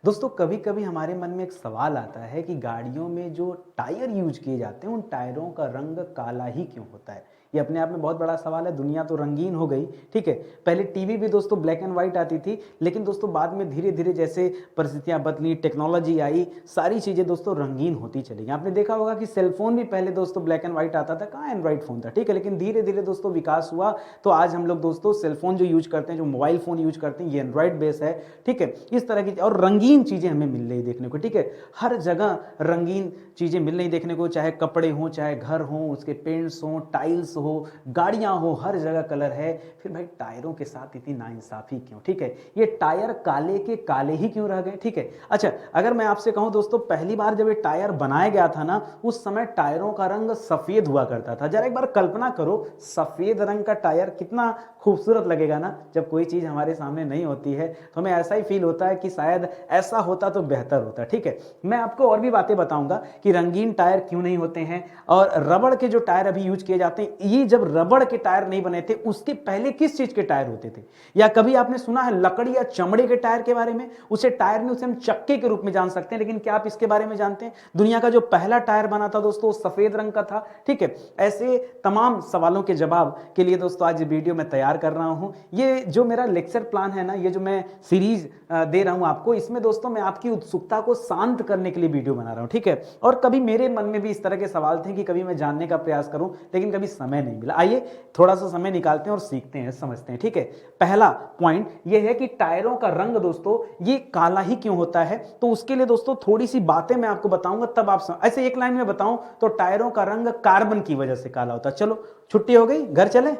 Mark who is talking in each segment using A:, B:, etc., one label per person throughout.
A: दोस्तों कभी कभी हमारे मन में एक सवाल आता है कि गाड़ियों में जो टायर यूज किए जाते हैं उन टायरों का रंग काला ही क्यों होता है। ये अपने आप में बहुत बड़ा सवाल है। दुनिया तो रंगीन हो गई, ठीक है। पहले टीवी भी दोस्तों ब्लैक एंड व्हाइट आती थी, लेकिन दोस्तों बाद में धीरे धीरे जैसे परिस्थितियां बदली, टेक्नोलॉजी आई, सारी चीजें दोस्तों रंगीन होती चली गई। आपने देखा होगा कि सेलफोन भी पहले दोस्तों ब्लैक एंड व्हाइट आता था, कहाँ एंड्रॉइड फोन था, ठीक है। लेकिन धीरे धीरे दोस्तों विकास हुआ, तो आज हम लोग दोस्तों सेलफोन जो यूज करते हैं, जो मोबाइल फोन यूज करते हैं, ये एंड्रॉइड बेस है, ठीक है। इस तरह की और रंगीन चीजें हमें मिल रही देखने को, ठीक है। हर जगह रंगीन चीजें मिल रही देखने को, चाहे कपड़े हों, चाहे घर हों, उसके पेंट्स हों, टाइल्स हो, गाड़ियां हो, हर जगह कलर है। फिर भाई टायरों के साथ इतनी नाइंसाफी क्यों, ठीक है। ये टायर काले के काले ही क्यों रह गए, ठीक है। अच्छा, अगर मैं आपसे कहूं दोस्तों, पहली बार जब ये टायर बनाया गया था ना, उस समय टायरों का रंग सफेद हुआ करता था। जरा एक बार कल्पना करो, सफेद रंग का टायर कितना खूबसूरत लगेगा ना। जब कोई चीज हमारे सामने नहीं होती है तो हमें ऐसा ही फील होता है कि शायद ऐसा होता तो बेहतर होता, ठीक है। मैं आपको और भी बातें बताऊंगा कि रंगीन टायर क्यों नहीं होते हैं, और रबड़ के जो टायर अभी यूज किए जाते हैं, ये जब रबड़ के टायर नहीं बने थे उसके पहले किस चीज के टायर होते थे। या कभी आपने सुना है लकड़ी या चमड़े के टायर के बारे में? उसे टायर नहीं, उसे हम चक्के के रूप में जान सकते हैं। लेकिन क्या आप इसके बारे में जानते हैं? दुनिया का जो पहला टायर बना था दोस्तों, सफेद रंग का था, ठीक है। ऐसे तमाम सवालों के जवाब के लिए दोस्तों आज वीडियो में तैयार कर रहा हूं। ये जो मेरा लेक्चर प्लान है ना, ये जो मैं सीरीज दे रहा हूं आपको, इसमें दोस्तों मैं आपकी उत्सुकता को शांत करने के लिए वीडियो बना रहा हूं, ठीक है। और कभी मेरे मन में भी इस तरह के सवाल थे कि कभी मैं जानने का प्रयास करूं, लेकिन कभी समय नहीं मिला। आइए थोड़ा सा समय निकालते हैं और सीखते हैं, समझते हैं, ठीक है। पहला पॉइंट ये है कि टायरों का रंग दोस्तों ये काला ही क्यों होता है। तो उसके लिए दोस्तों थोड़ी सी बातें मैं आपको बताऊंगा, तब आप ऐसे एक लाइन में बताऊं तो टायरों का रंग कार्बन की वजह से काला होता है। चलो छुट्टी हो गई, घर चले।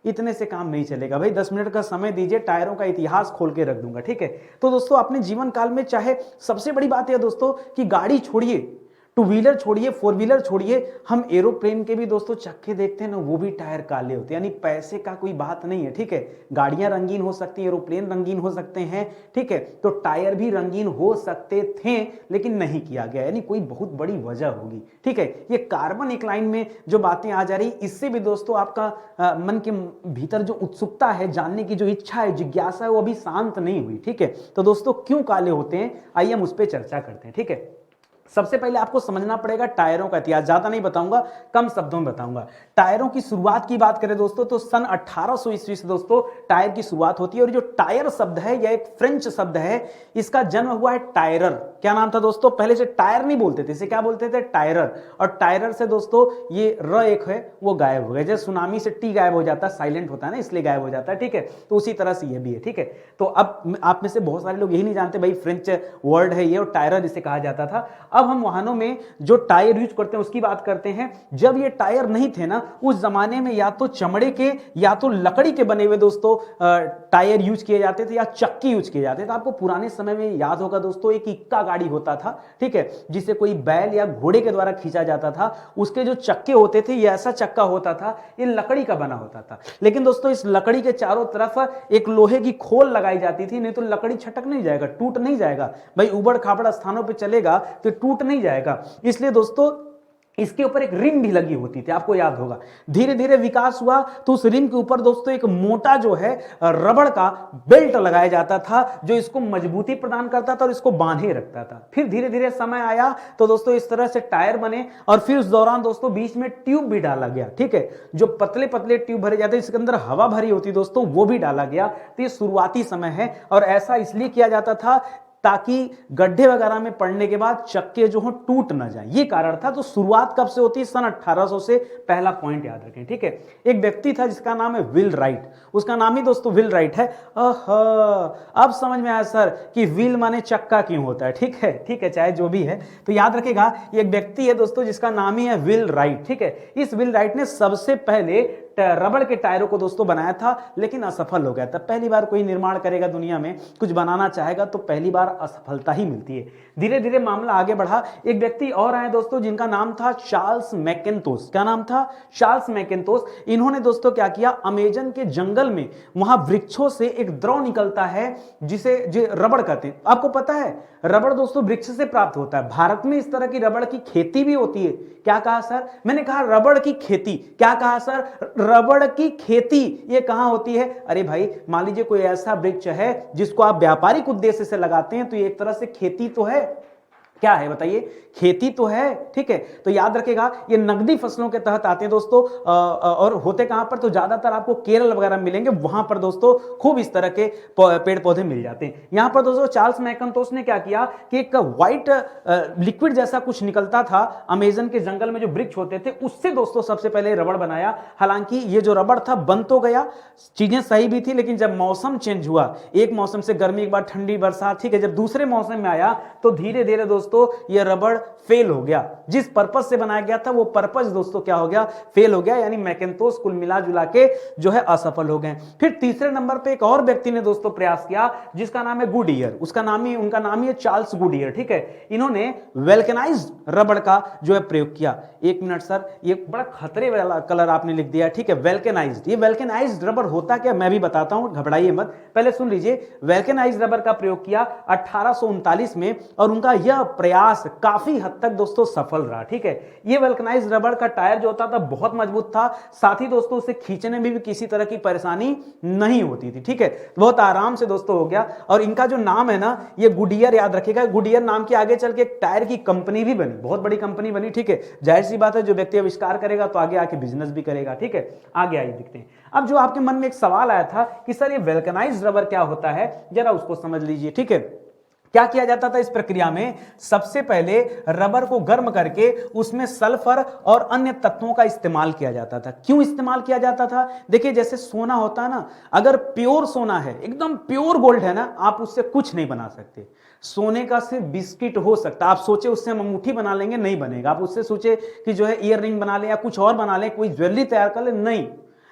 A: इतने से काम नहीं चलेगा भाई, 10 मिनट का समय दीजिए, टायरों का इतिहास खोल के रख दूंगा, ठीक है। तो दोस्तों अपने जीवन काल में, चाहे सबसे बड़ी बात यह दोस्तों कि गाड़ी छोड़िए, टू व्हीलर छोड़िए, फोर व्हीलर छोड़िए, हम एरोप्लेन के भी दोस्तों चक्के देखते हैं ना, वो भी टायर काले होते हैं। यानी पैसे का कोई बात नहीं है, ठीक है। गाड़ियां रंगीन हो सकती हैं, एरोप्लेन रंगीन हो सकते हैं, ठीक है। तो टायर भी रंगीन हो सकते थे, लेकिन नहीं किया गया, यानी कोई बहुत बड़ी वजह होगी, ठीक है। ये कार्बन एक लाइन में जो बातें आ जा रही, इससे भी दोस्तों आपका मन के भीतर जो उत्सुकता है, जानने की जो इच्छा है, जिज्ञासा है, वो अभी शांत नहीं हुई, ठीक है। तो दोस्तों क्यों काले होते हैं, आइए हम उस पर चर्चा करते हैं, ठीक है। सबसे पहले आपको समझना पड़ेगा टायरों का इतिहास। ज्यादा नहीं बताऊंगा, कम शब्दों में बताऊंगा। टायरों की शुरुआत की बात करें दोस्तों, तो सन 1800 ईस्वी से दोस्तों टायर की शुरुआत होती है। और जो टायर शब्द है यह एक फ्रेंच शब्द है, इसका जन्म हुआ है टायरर। क्या नाम था दोस्तों? पहले से टायर नहीं बोलते थे, इसे क्या बोलते थे? टायरर। और टायरर से दोस्तों ये र एक है वो गायब हो गया। जैसे सुनामी से टी गायब हो जाता है, साइलेंट होता है ना, इसलिए गायब हो जाता है, ठीक है। तो उसी तरह से ये भी है, ठीक है। तो अब आप में से बहुत सारे लोग यही नहीं जानते भाई, फ्रेंच वर्ड है ये, और टायरर इसे कहा जाता था। अब हम वाहनों में जो टायर यूज करते हैं उसकी बात करते हैं। जब ये टायर नहीं थे ना, उस जमाने में या तो चमड़े के या तो लकड़ी के बने हुए दोस्तों टायर यूज किए जाते थे, या चक्की यूज किए जाते थे। आपको पुराने समय में याद होगा दोस्तों, एक इक्का गाड़ी होता था, ठीक है, जिसे कोई बैल या घोड़े के द्वारा खींचा जाता था। उसके जो चक्के होते थे, ये ऐसा चक्का होता था, ये लकड़ी का बना होता था। लेकिन दोस्तों इस लकड़ी के चारों तरफ एक लोहे की खोल लगाई जाती थी, नहीं तो लकड़ी छटक नहीं जाएगा, टूट नहीं जाएगा भाई। उबड़ खाबड़ स्थानों पर चलेगा तो टूट नहीं जाएगा। इसलिए दोस्तों इसके ऊपर एक रिम भी लगी होती थी, आपको याद होगा। धीरे धीरे विकास हुआ तो उस रिम के ऊपर दोस्तों एक मोटा जो है रबड़ का बेल्ट लगाया जाता था, जो इसको मजबूती प्रदान करता था और इसको बांधे रखता था। फिर धीरे धीरे समय आया तो दोस्तों इस तरह से टायर बने, और फिर उस दौरान दोस्तों बीच में ट्यूब भी डाला गया, ठीक है। जो पतले पतले ट्यूब भरे जाते, इसके अंदर हवा भरी होती दोस्तों, वो भी डाला गया। तो ये शुरुआती समय है, और ऐसा इसलिए किया जाता था ताकि गड्ढे वगैरह में पड़ने के बाद चक्के जो हो टूट ना जाए, ये कारण था। तो शुरुआत कब से होती है? सन 1800 से। पहला पॉइंट याद रखें, ठीक है। एक व्यक्ति था जिसका नाम है व्हील राइट, उसका नाम ही दोस्तों व्हील राइट है। अब समझ में आया सर कि व्हील माने चक्का क्यों होता है, ठीक है, ठीक है, चाहे जो भी है। तो याद रखेगा, एक व्यक्ति है दोस्तों जिसका नाम ही है व्हील राइट, ठीक है। इस व्हील राइट ने सबसे पहले रबड़ के टायरों को दोस्तों बनाया था, लेकिन असफल हो गया था। पहली बार कोई निर्माण करेगा दुनिया में, कुछ बनाना चाहेगा तो पहली बार असफलता ही मिलती है। धीरे धीरे मामला आगे बढ़ा। एक व्यक्ति और आए दोस्तों जिनका नाम था चार्ल्स मैकेंतोस। क्या नाम था? चार्ल्स मैकेंतोस। इन्होंने दोस्तों क्या किया, अमेजन के जंगल में वहां वृक्षों से एक द्रव निकलता है जिसे रबड़ कहते हैं। आपको पता है रबड़ दोस्तों वृक्ष से प्राप्त होता है। भारत में इस तरह की रबड़ की खेती भी होती है। क्या कहा सर? मैंने कहा रबड़ की खेती। क्या कहा सर? रबड़ की खेती ये कहां होती है? अरे भाई मान लीजिए कोई ऐसा वृक्ष है जिसको आप व्यापारिक उद्देश्य से लगाते हैं, तो ये एक तरह से खेती तो है। क्या है बताइए? खेती तो है। ठीक है, तो याद रखेगा ये नकदी फसलों के तहत आते हैं दोस्तों। और होते कहां पर? तो ज्यादातर आपको केरल वगैरह मिलेंगे, वहां पर दोस्तों खूब इस तरह के पेड़ पौधे मिल जाते हैं। यहां पर दोस्तों चार्ल्स मैकइंटोश ने क्या किया कि एक व्हाइट लिक्विड जैसा कुछ निकलता था अमेजन के जंगल में जो वृक्ष होते थे, उससे दोस्तों सबसे पहले रबड़ बनाया। हालांकि ये जो रबड़ था बन तो गया, चीजें सही भी थी, लेकिन जब मौसम चेंज हुआ, एक मौसम से गर्मी, एक बार ठंडी बरसात, ठीक है, जब दूसरे मौसम में आया तो धीरे धीरे दोस्तों ये रबड़ फेल हो गया। जिस पर्पस से बनाया गया था वो पर्पस दोस्तों क्या हो गया? फेल हो गया। यानी मैकेंटोश कुल मिला जुला के जो है असफल हो गए। फिर तीसरे नंबर पे एक और व्यक्ति ने दोस्तों प्रयास किया जिसका नाम है गुडियर। उनका नाम ही है चार्ल्स गुडियर। ठीक है, इन्होंने वेल्केनाइज्ड रबड़ का जो है प्रयोग किया। एक मिनट सर, ये बड़ा खतरे वाला कलर आपने लिख दिया। ठीक है, वेल्केनाइज्ड। ये वेल्केनाइज्ड रबड़ होता क्या मैं भी बताता हूं, घबराइए मत, पहले सुन लीजिए। वेल्केनाइज्ड रबड़ का प्रयोग किया 1839 में और उनका यह प्रयास काफी हद तक दोस्तों सफल रहा। ठीक है, ये वल्कनाइज्ड रबड़ का टायर जो होता था बहुत मजबूत था, साथ ही दोस्तों उसे खींचने में भी किसी तरह की परेशानी नहीं होती थी। ठीक है, बहुत आराम से दोस्तों हो गया। और इनका जो नाम है ना, ये गुडियर, याद रखिएगा, गुडियर नाम के आगे चल के एक टायर की कंपनी भी बनी, बहुत बड़ी कंपनी बनी। ठीक है, जाहिर सी बात है जो व्यक्ति आविष्कार करेगा तो आगे आके बिजनेस भी करेगा। ठीक है, आगे आइए दिखते हैं। अब जो आपके मन में एक सवाल आया था कि सर ये वल्कनाइज्ड रबड़ क्या होता है, जरा उसको समझ लीजिए। ठीक है, क्या किया जाता था इस प्रक्रिया में? सबसे पहले रबर को गर्म करके उसमें सल्फर और अन्य तत्वों का इस्तेमाल किया जाता था। क्यों इस्तेमाल किया जाता था? देखिए जैसे सोना होता है ना, अगर प्योर सोना है, एकदम प्योर गोल्ड है ना, आप उससे कुछ नहीं बना सकते। सोने का सिर्फ बिस्किट हो सकता है। आप सोचे उससे हम अंगूठी बना लेंगे, नहीं बनेगा। आप उससे सोचे कि जो है ईयर रिंग बना ले या कुछ और बना ले, कोई ज्वेलरी तैयार कर ले,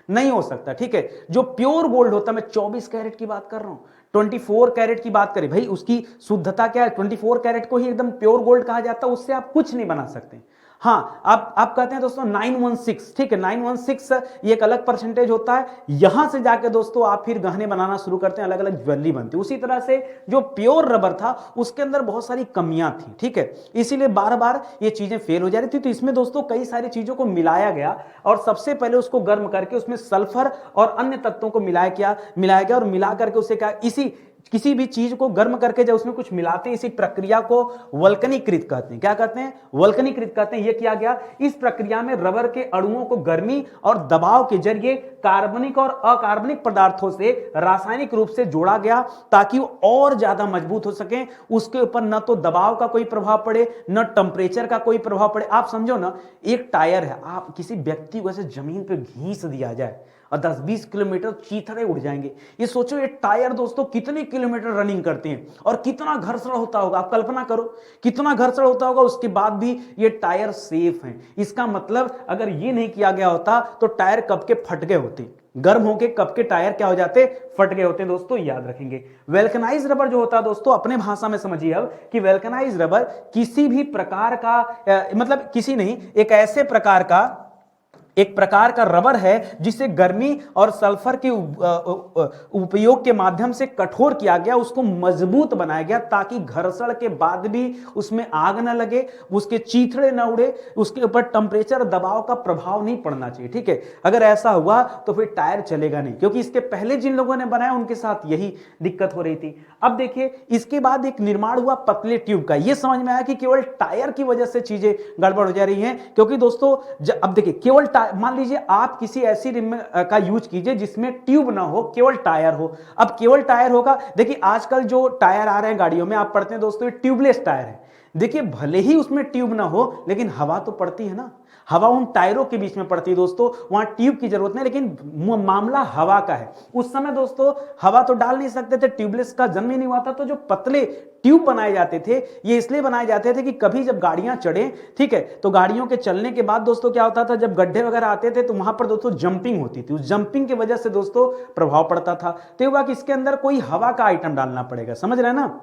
A: नहीं हो सकता। ठीक है, जो प्योर गोल्ड होता है, मैं 24 कैरेट की बात कर रहा हूं, 24 कैरेट की बात करें, भाई उसकी शुद्धता क्या है? 24 कैरेट को ही एकदम प्योर गोल्ड कहा जाता है, उससे आप कुछ नहीं बना सकते। हाँ, आप कहते हैं दोस्तों 916, ठीक है, 916 ये एक अलग परसेंटेज होता है। यहां से जाके दोस्तों आप फिर गहने बनाना शुरू करते हैं, अलग अलग ज्वेलरी बनती है। उसी तरह से जो प्योर रबर था उसके अंदर बहुत सारी कमियां थी। ठीक है, इसीलिए बार बार ये चीजें फेल हो जा रही थी। तो इसमें दोस्तों कई सारी चीजों को मिलाया गया और सबसे पहले उसको गर्म करके उसमें सल्फर और अन्य तत्वों को मिलाया गया और मिला करके उसे क्या, किसी भी चीज को गर्म करके जब उसमें कुछ मिलाते हैं, इसी प्रक्रिया को वल्कनीकृत कहते हैं। क्या कहते हैं? वल्कनीकृत कहते हैं। यह किया गया। इस प्रक्रिया में रबर के अणुओं को गर्मी और दबाव के जरिए कार्बनिक और अकार्बनिक पदार्थों से रासायनिक रूप से जोड़ा गया ताकि वो और ज्यादा मजबूत हो सके। उसके ऊपर न तो दबाव का कोई प्रभाव पड़े, न टेम्परेचर का कोई प्रभाव पड़े। आप समझो ना, एक टायर है, आप किसी व्यक्ति को ऐसे जमीन पे घींच दिया जाए और 10-20 किलोमीटर चीथड़े उड़ जाएंगे। ये सोचो, ये टायर दोस्तों कितने किलोमीटर रनिंग करते हैं और कितना घर्षण होता होगा। आप कल्पना करो कितना घर्षण होता होगा, उसके बाद भी ये टायर सेफ हैं। इसका मतलब अगर ये नहीं किया गया होता तो टायर कब के फट गए होते, गर्म होके कब के टायर क्या हो जाते, फट गए होते। दोस्तों याद रखेंगे, वेल्कनाइज रबर जो होता है दोस्तों, अपने भाषा में समझिए अब कि वेल्कनाइज रबर किसी भी प्रकार का मतलब किसी नहीं, एक प्रकार का रबर है जिसे गर्मी और सल्फर के उपयोग के माध्यम से कठोर किया गया, उसको मजबूत बनाया गया ताकि घर्षण के बाद भी उसमें आग न लगे, उसके चीथड़े न उड़े, उसके ऊपर टेम्परेचर दबाव का प्रभाव नहीं पड़ना चाहिए। ठीक है, अगर ऐसा हुआ तो फिर टायर चलेगा नहीं, क्योंकि इसके पहले जिन लोगों ने बनाया उनके साथ यही दिक्कत हो रही थी। अब देखिए, इसके बाद एक निर्माण हुआ पतले ट्यूब का। यह समझ में आया कि केवल टायर की वजह से चीजें गड़बड़ हो जा रही हैं, क्योंकि दोस्तों अब देखिए, केवल मान लीजिए आप किसी ऐसी रिम का यूज कीजिए जिसमें ट्यूब ना हो, केवल टायर हो। अब केवल टायर होगा, देखिए आजकल जो टायर आ रहे हैं गाड़ियों में, आप पढ़ते हैं दोस्तों, ये ट्यूबलेस टायर है। देखिए भले ही उसमें ट्यूब ना हो, लेकिन हवा तो पड़ती है ना, हवा उन टायरों के बीच में पड़ती है दोस्तों, वहां ट्यूब की जरूरत नहीं। लेकिन मामला हवा का है, उस समय दोस्तों हवा तो डाल नहीं सकते थे, ट्यूबलेस का जन्म ही नहीं हुआ था। तो जो पतले ट्यूब बनाए जाते थे, ये इसलिए बनाए जाते थे कि कभी जब गाड़ियां चढ़े, ठीक है, तो गाड़ियों के चलने के बाद दोस्तों क्या होता था, जब गड्ढे वगैरह आते थे तो वहां पर दोस्तों जंपिंग होती थी, उस जंपिंग की वजह से दोस्तों प्रभाव पड़ता था। तो ये हुआ कि इसके अंदर कोई हवा का आइटम डालना पड़ेगा, समझ रहे हैं ना।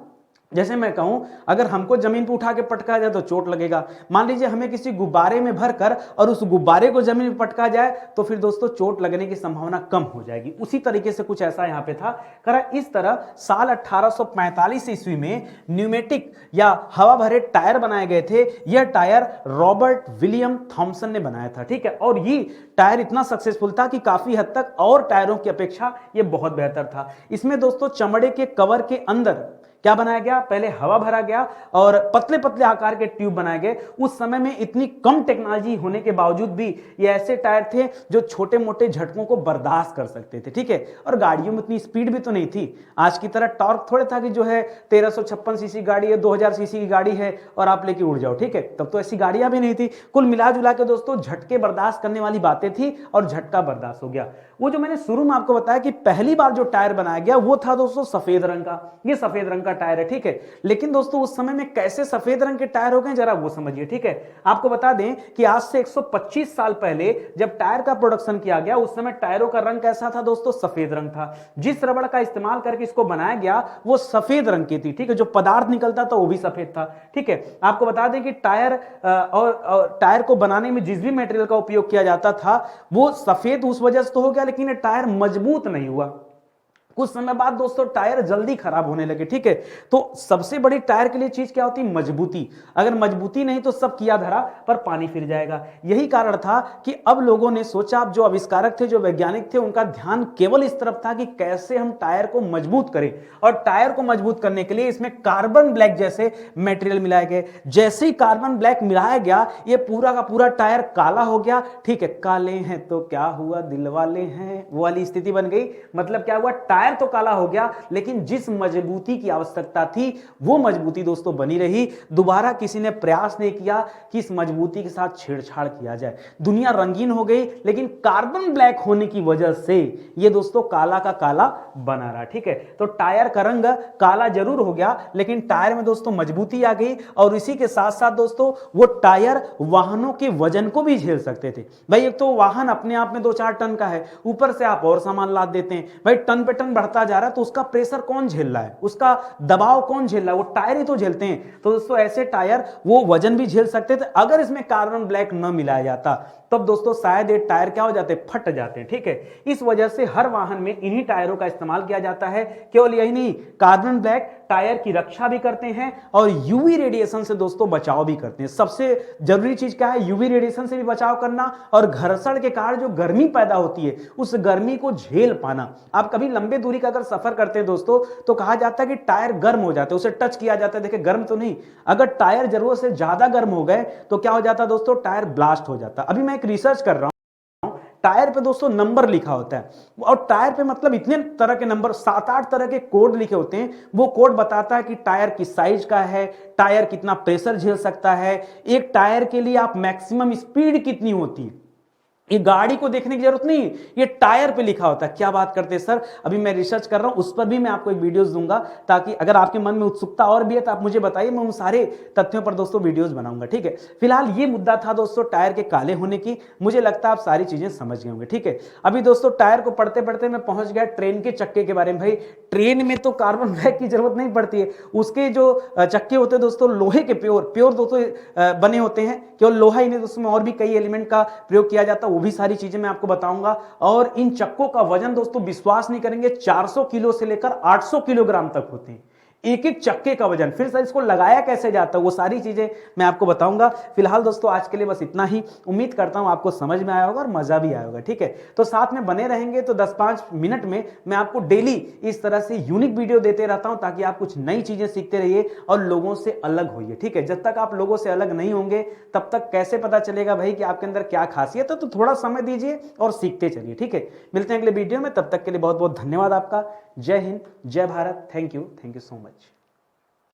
A: जैसे मैं कहूं, अगर हमको जमीन पर उठा के पटका जाए तो चोट लगेगा। मान लीजिए हमें किसी गुब्बारे में भरकर और उस गुब्बारे को जमीन में पटका जाए तो फिर दोस्तों चोट लगने की संभावना कम हो जाएगी। उसी तरीके से कुछ ऐसा यहां पे था। करा इस तरह साल 1845 ईस्वी में न्यूमेटिक या हवा भरे टायर बनाए गए थे। यह टायर रॉबर्ट विलियम थॉमसन ने बनाया था, ठीक है। और ये टायर इतना सक्सेसफुल था कि काफी हद तक और टायरों की अपेक्षा यह बहुत बेहतर था। इसमें दोस्तों चमड़े के कवर के अंदर क्या बनाया गया, पहले हवा भरा गया और पतले पतले आकार के ट्यूब बनाए गए। उस समय में इतनी कम टेक्नोलॉजी होने के बावजूद भी ये ऐसे टायर थे जो छोटे मोटे झटकों को बर्दाश्त कर सकते थे, ठीक है। और गाड़ियों में इतनी स्पीड भी तो नहीं थी, आज की तरह टॉर्क थोड़े था कि जो है 1356 सीसी गाड़ी है, 2000 सीसी की गाड़ी है और आप लेके उड़ जाओ, ठीक है। तब तो ऐसी गाड़ियां भी नहीं थी। कुल मिला जुला के दोस्तों झटके बर्दाश्त करने वाली बातें थी और झटका बर्दाश्त हो गया। वो जो मैंने शुरू में आपको बताया कि पहली बार जो टायर बनाया गया वो था दोस्तों सफेद रंग का। ये सफेद रंग का टायर है, ठीक है। लेकिन दोस्तों उस समय में कैसे सफेद रंग के टायर हो गए जरा वो समझिए, ठीक है। आपको बता दें कि आज से 125 साल पहले जब टायर का प्रोडक्शन किया गया उस समय टायरों का रंग कैसा था दोस्तों, सफेद रंग था। जिस रबड़ का इस्तेमाल करके इसको बनाया गया वो सफेद रंग की थी, ठीक है। जो पदार्थ निकलता था वो भी सफेद था, ठीक है। आपको बता दें कि टायर और टायर को बनाने में जिस भी मटेरियल का उपयोग किया जाता था वो सफेद उस वजह से तो हो गया, लेकिन ये टायर मजबूत नहीं हुआ। कुछ समय बाद दोस्तों टायर जल्दी खराब होने लगे, ठीक है। तो सबसे बड़ी टायर के लिए चीज क्या होती है, मजबूती। अगर मजबूती नहीं तो सब किया धरा पर पानी फिर जाएगा। यही कारण था कि अब लोगों ने सोचा, जो आविष्कारक थे, जो वैज्ञानिक थे, उनका ध्यान केवल इस तरफ था कि कैसे हम टायर को मजबूत करें। और टायर को मजबूत करने के लिए इसमें कार्बन ब्लैक जैसे मटेरियल मिलाए गए। जैसे ही कार्बन ब्लैक मिलाया गया ये पूरा का पूरा टायर काला हो गया, ठीक है। काले हैं तो क्या हुआ, दिल वाले हैं, वो वाली स्थिति बन गई। मतलब क्या हुआ, टायर तो काला हो गया लेकिन जिस मजबूती की आवश्यकता थी वो मजबूती दोस्तों बनी रही। दोबारा किसी ने प्रयास नहीं किया कि इस मजबूती के साथ छेड़छाड़ किया जाए। दुनिया रंगीन हो गई लेकिन कार्बन ब्लैक होने की वजह से ये दोस्तों काला का काला बना रहा, ठीक है। तो टायर का रंग काला जरूर हो गया लेकिन टायर में दोस्तों मजबूती आ गई। और इसी के साथ साथ दोस्तों वो टायर वाहनों के वजन को भी झेल सकते थे। भाई एक तो वाहन अपने आप में 2-4 टन का है, ऊपर से आप और सामान लाद देते हैं। भाई टन पे टन बढ़ता जा रहा है तो उसका प्रेशर कौन झेल रहा है, उसका दबाव कौन झेल रहा है, वो टायर ही तो झेलते हैं। तो दोस्तों ऐसे टायर वो वजन भी झेल सकते थे। अगर इसमें कार्बन ब्लैक न मिलाया जाता तब दोस्तों शायद ये टायर क्या हो जाते, फट जाते हैं, ठीक है। इस वजह से हर वाहन में इन्हीं टायरों का इस्तेमाल किया जाता है। केवल यही नहीं, कार्बन ब्लैक टायर की रक्षा भी करते हैं और यूवी रेडिएशन से दोस्तों बचाव भी करते हैं। सबसे जरूरी चीज क्या है, यूवी रेडिएशन से भी बचाव करना और घर्षण के कारण जो गर्मी पैदा होती है उस गर्मी को झेल पाना। आप कभी लंबे दूरी का अगर सफर करते हैं दोस्तों तो कहा जाता है कि टायर गर्म हो जाते हैं, उसे टच किया जाता है, देखिए गर्म तो नहीं। अगर टायर जरूरत से ज्यादा गर्म हो गए तो क्या हो जाता है दोस्तों, टायर ब्लास्ट हो जाता है। अभी मैं एक रिसर्च कर रहा हूं, टायर पे दोस्तों नंबर लिखा होता है और टायर पे मतलब इतने तरह के नंबर, 7-8 तरह के कोड लिखे होते हैं। वो कोड बताता है कि टायर किस साइज का है, टायर कितना प्रेशर झेल सकता है, एक टायर के लिए आप मैक्सिमम स्पीड कितनी होती है। ये गाड़ी को देखने की जरूरत नहीं, ये टायर पे लिखा होता है। क्या बात करते हैं सर, अभी मैं रिसर्च कर रहा हूं, उस पर भी मैं आपको एक वीडियोस दूंगा ताकि अगर आपके मन में उत्सुकता और भी है तो आप मुझे बताइए, मैं उन सारे तथ्यों पर दोस्तों वीडियोस बनाऊंगा, ठीक है। फिलहाल ये मुद्दा था दोस्तों टायर के काले होने की। मुझे लगता है आप सारी चीजें समझ गए होंगे, ठीक है। अभी दोस्तों टायर को पढ़ते पढ़ते मैं पहुंच गया ट्रेन के चक्के के बारे में। भाई ट्रेन में तो कार्बन ब्लैक की जरूरत नहीं पड़ती है, उसके जो चक्के होते हैं दोस्तों लोहे के प्योर दोस्तों बने होते हैं। केवल लोहा ही नहीं, उसमें और भी कई एलिमेंट का प्रयोग किया जाता है, वो भी सारी चीजें मैं आपको बताऊंगा। और इन चक्कों का वजन दोस्तों विश्वास नहीं करेंगे 400 किलो से लेकर 800 किलोग्राम तक होते हैं, एक एक चक्के का वजन। फिर सर इसको लगाया कैसे जाता है वो सारी चीजें मैं आपको बताऊंगा। फिलहाल दोस्तों आज के लिए बस इतना ही। उम्मीद करता हूं आपको समझ में आया होगा और मजा भी आया होगा, ठीक है। तो साथ में बने रहेंगे तो 10-5 मिनट में मैं आपको डेली इस तरह से यूनिक वीडियो देते रहता हूं ताकि आप कुछ नई चीजें सीखते रहिए और लोगों से अलग होइए, ठीक है। जब तक आप लोगों से अलग नहीं होंगे तब तक कैसे पता चलेगा भाई कि आपके अंदर क्या खासियत है। तो थोड़ा समय दीजिए और सीखते चलिए, ठीक है। मिलते हैं अगले वीडियो में, तब तक के लिए बहुत बहुत धन्यवाद आपका। जय हिंद, जय Bharat. Thank you so much.